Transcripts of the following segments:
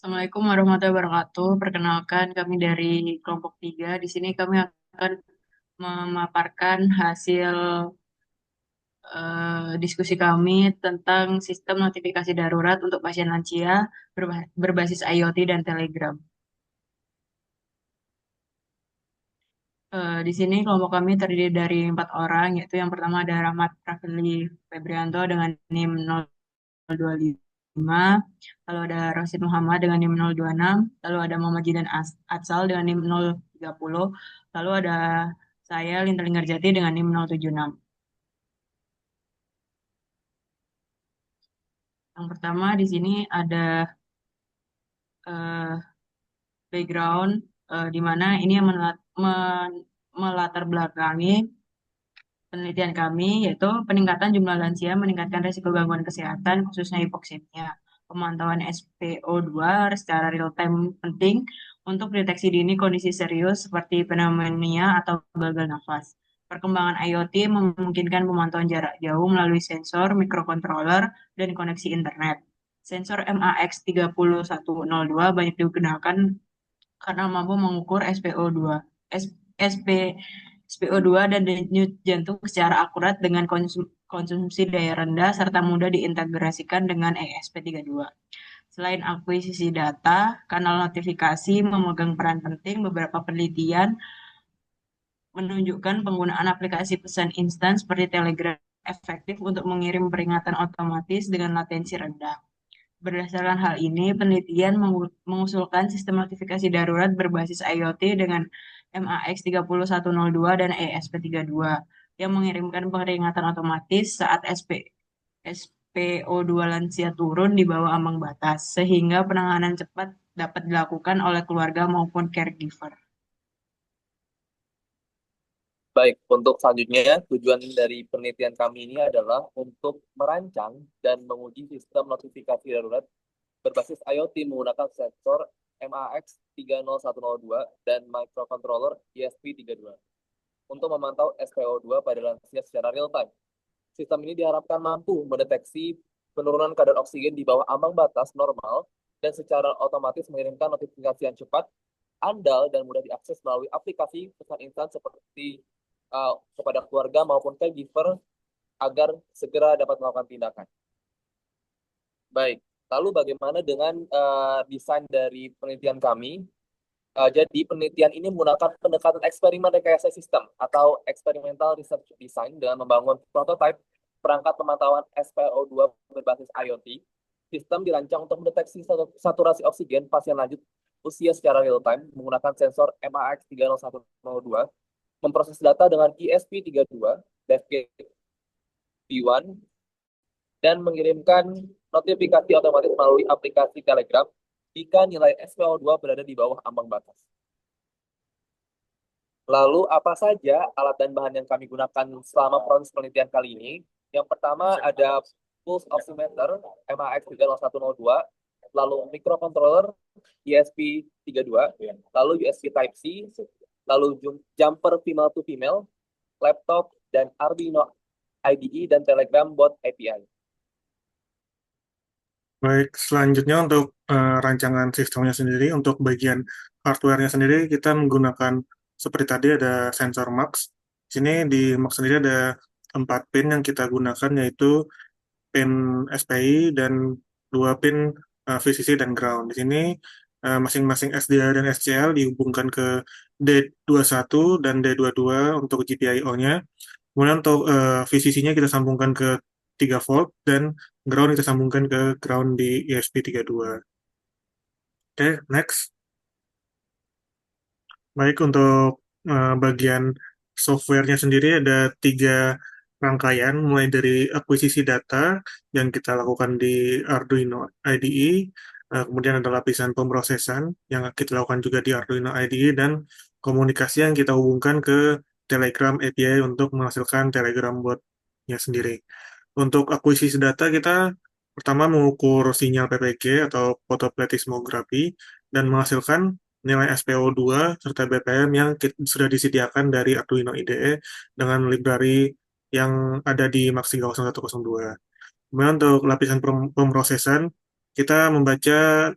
Assalamualaikum warahmatullahi wabarakatuh. Perkenalkan kami dari kelompok 3. Di sini kami akan memaparkan hasil diskusi kami tentang sistem notifikasi darurat untuk pasien lansia berbasis IoT dan Telegram. Di sini kelompok kami terdiri dari 4 orang, yaitu yang pertama ada Rahmat Rafli Febrianto dengan NIM 025, lalu ada Rosid Muhammad dengan NIM 026, lalu ada Muhammad Jidan Atsal dengan NIM 030, lalu ada saya Linta Linggarjati dengan NIM 076. Yang pertama di sini ada eh, background di mana ini yang melatar belakangi penelitian kami, yaitu peningkatan jumlah lansia meningkatkan risiko gangguan kesehatan, khususnya hipoksimia. Pemantauan SpO2 secara real time penting untuk deteksi dini kondisi serius seperti pneumonia atau gagal nafas. Perkembangan IoT memungkinkan pemantauan jarak jauh melalui sensor, microcontroller, dan koneksi internet. Sensor MAX3102 banyak digunakan karena mampu mengukur SpO2, SP, SpO2 dan denyut jantung secara akurat dengan konsumsi daya rendah serta mudah diintegrasikan dengan ESP32. Selain akuisisi data, kanal notifikasi memegang peran penting. Beberapa penelitian menunjukkan penggunaan aplikasi pesan instan seperti Telegram efektif untuk mengirim peringatan otomatis dengan latensi rendah. Berdasarkan hal ini, penelitian mengusulkan sistem notifikasi darurat berbasis IoT dengan MAX3102 dan ESP32 yang mengirimkan peringatan otomatis saat SpO2 lansia turun di bawah ambang batas, sehingga penanganan cepat dapat dilakukan oleh keluarga maupun caregiver. Baik, untuk selanjutnya, tujuan dari penelitian kami ini adalah untuk merancang dan menguji sistem notifikasi darurat berbasis IoT menggunakan sensor MAX30102 dan microcontroller ESP32 untuk memantau SpO2 pada lansia secara real time. Sistem ini diharapkan mampu mendeteksi penurunan kadar oksigen di bawah ambang batas normal dan secara otomatis mengirimkan notifikasi yang cepat, andal, dan mudah diakses melalui aplikasi pesan instan seperti kepada keluarga maupun caregiver agar segera dapat melakukan tindakan. Baik, lalu bagaimana dengan desain dari penelitian kami? Jadi penelitian ini menggunakan pendekatan eksperimen rekayasa sistem atau experimental research design dengan membangun prototipe perangkat pemantauan SpO2 berbasis IoT. Sistem dirancang untuk mendeteksi saturasi oksigen pasien lanjut usia secara real time menggunakan sensor MAX30102, memproses data dengan ESP32, DevGate V1, dan mengirimkan notifikasi otomatis melalui aplikasi Telegram jika nilai SpO2 berada di bawah ambang batas. Lalu apa saja alat dan bahan yang kami gunakan selama proses penelitian kali ini? Yang pertama ada pulse oximeter MAX30102, lalu microcontroller ESP32, lalu USB Type-C, lalu jumper female to female, laptop, dan Arduino IDE dan Telegram bot API. Baik, selanjutnya untuk rancangan sistemnya sendiri, untuk bagian hardware-nya sendiri kita menggunakan seperti tadi ada sensor MAX. Di sini di MAX sendiri ada 4 pin yang kita gunakan, yaitu pin SPI dan 2 pin VCC dan ground. Di sini masing-masing SDA dan SCL dihubungkan ke D21 dan D22 untuk GPIO-nya. Kemudian untuk VCC-nya kita sambungkan ke 3 volt dan ground kita sambungkan ke ground di ESP32. Oke, next. Baik, untuk bagian softwarenya sendiri ada 3 rangkaian, mulai dari akuisisi data yang kita lakukan di Arduino IDE, kemudian ada lapisan pemrosesan yang kita lakukan juga di Arduino IDE, dan komunikasi yang kita hubungkan ke Telegram API untuk menghasilkan Telegram botnya sendiri. Untuk akuisisi data kita pertama mengukur sinyal PPG atau fotoplatismografi dan menghasilkan nilai SpO2 serta BPM yang sudah disediakan dari Arduino IDE dengan library yang ada di Max 30102. Kemudian untuk lapisan pemrosesan, kita membaca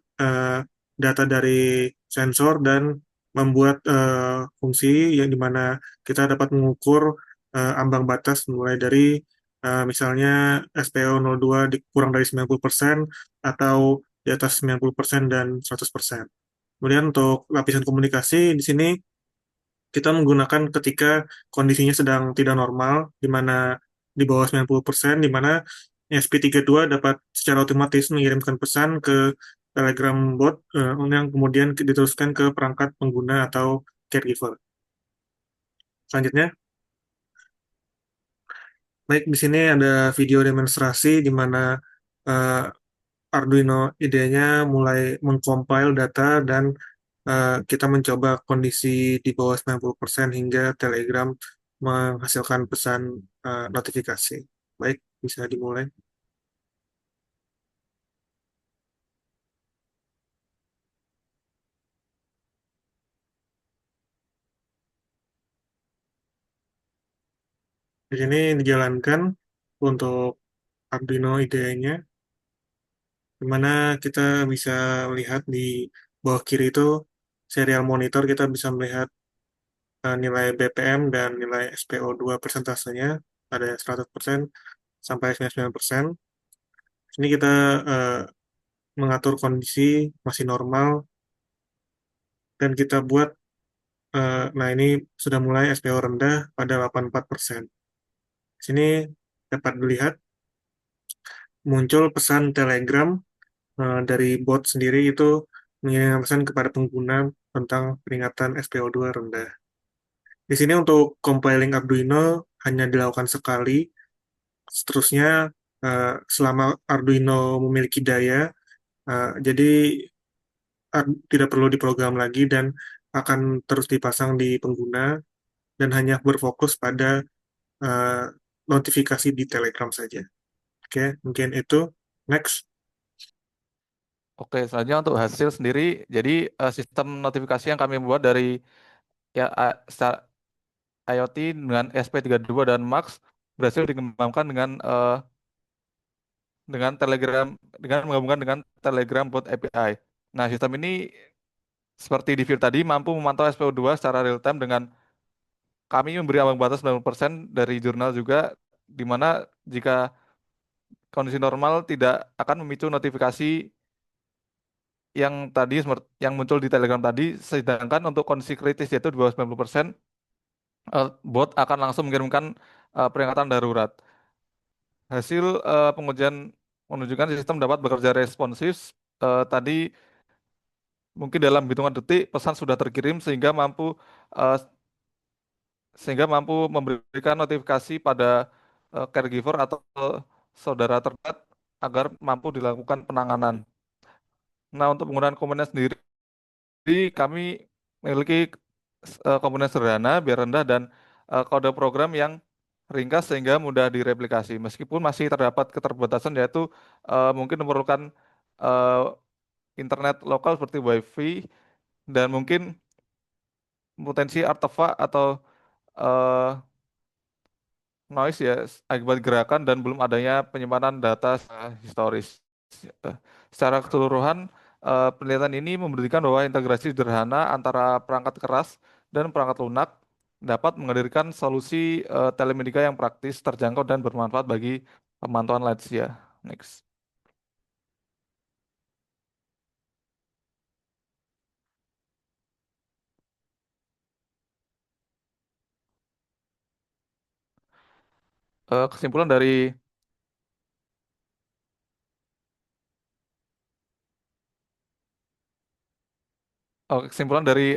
data dari sensor dan membuat fungsi yang dimana kita dapat mengukur ambang batas mulai dari misalnya SPO02 kurang dari 90% atau di atas 90% dan 100%. Kemudian untuk lapisan komunikasi di sini kita menggunakan ketika kondisinya sedang tidak normal, di mana di bawah 90%, di mana ESP32 dapat secara otomatis mengirimkan pesan ke Telegram bot yang kemudian diteruskan ke perangkat pengguna atau caregiver. Selanjutnya, baik di sini ada video demonstrasi di mana eh, Arduino IDE-nya mulai mengcompile data dan kita mencoba kondisi di bawah 90% hingga Telegram menghasilkan pesan notifikasi. Baik, bisa dimulai. Di sini dijalankan untuk Arduino IDE-nya, di mana kita bisa melihat di bawah kiri itu serial monitor, kita bisa melihat nilai BPM dan nilai SPO2 persentasenya, ada 100% sampai 99%. Ini kita eh, mengatur kondisi masih normal dan kita buat, nah ini sudah mulai SPO rendah pada 84%. Sini dapat dilihat muncul pesan Telegram dari bot sendiri itu mengirimkan pesan kepada pengguna tentang peringatan SPO2 rendah. Di sini untuk compiling Arduino hanya dilakukan sekali, seterusnya selama Arduino memiliki daya, jadi tidak perlu diprogram lagi dan akan terus dipasang di pengguna dan hanya berfokus pada eh, notifikasi di Telegram saja. Oke, mungkin itu. Next. Oke, selanjutnya untuk hasil sendiri, jadi sistem notifikasi yang kami buat dari ya IoT dengan SP32 dan Max berhasil dikembangkan dengan Telegram dengan menggabungkan dengan Telegram bot API. Nah, sistem ini seperti di view tadi mampu memantau SPO2 secara real time dengan kami memberi ambang batas 90% dari jurnal juga di mana jika kondisi normal tidak akan memicu notifikasi yang tadi yang muncul di Telegram tadi, sedangkan untuk kondisi kritis yaitu di bawah 90%, bot akan langsung mengirimkan peringatan darurat. Hasil pengujian menunjukkan sistem dapat bekerja responsif. Tadi mungkin dalam hitungan detik pesan sudah terkirim eh, sehingga mampu memberikan notifikasi pada caregiver atau saudara terdekat agar mampu dilakukan penanganan. Nah, untuk penggunaan komponen sendiri, kami memiliki komponen sederhana, biar rendah, dan kode program yang ringkas sehingga mudah direplikasi. Meskipun masih terdapat keterbatasan, yaitu mungkin memerlukan eh, internet lokal seperti WiFi dan mungkin potensi artefak atau eh, noise ya akibat gerakan dan belum adanya penyimpanan data historis. Eh, Secara keseluruhan, penelitian ini membuktikan bahwa integrasi sederhana antara perangkat keras dan perangkat lunak dapat menghadirkan solusi telemedika yang praktis, terjangkau, dan bermanfaat bagi pemantauan lansia. Next. Kesimpulan dari kesimpulan dari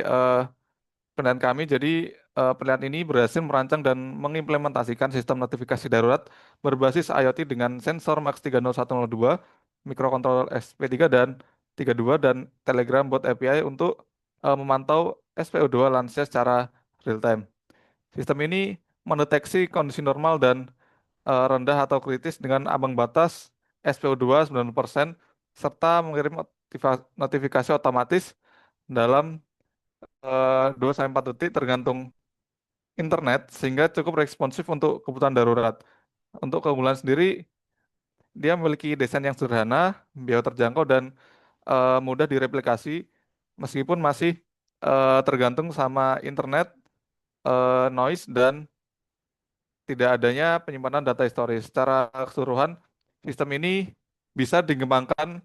penelitian kami, jadi penelitian ini berhasil merancang dan mengimplementasikan sistem notifikasi darurat berbasis IoT dengan sensor MAX 30102, mikrokontroller SP3 dan 32, dan Telegram bot API untuk memantau SPO2 lansia secara real time. Sistem ini mendeteksi kondisi normal dan rendah atau kritis dengan ambang batas SPO2 90% serta mengirim notifikasi otomatis dalam 2 sampai 4 detik tergantung internet sehingga cukup responsif untuk kebutuhan darurat. Untuk keunggulan sendiri, dia memiliki desain yang sederhana, biaya terjangkau, dan mudah direplikasi meskipun masih tergantung sama internet, noise, dan tidak adanya penyimpanan data historis. Secara keseluruhan, sistem ini bisa dikembangkan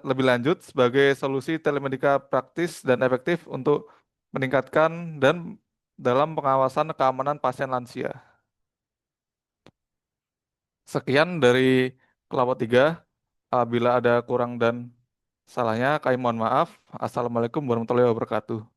lebih lanjut sebagai solusi telemedika praktis dan efektif untuk meningkatkan dan dalam pengawasan keamanan pasien lansia. Sekian dari kelompok 3. Bila ada kurang dan salahnya, kami mohon maaf. Assalamualaikum warahmatullahi wabarakatuh.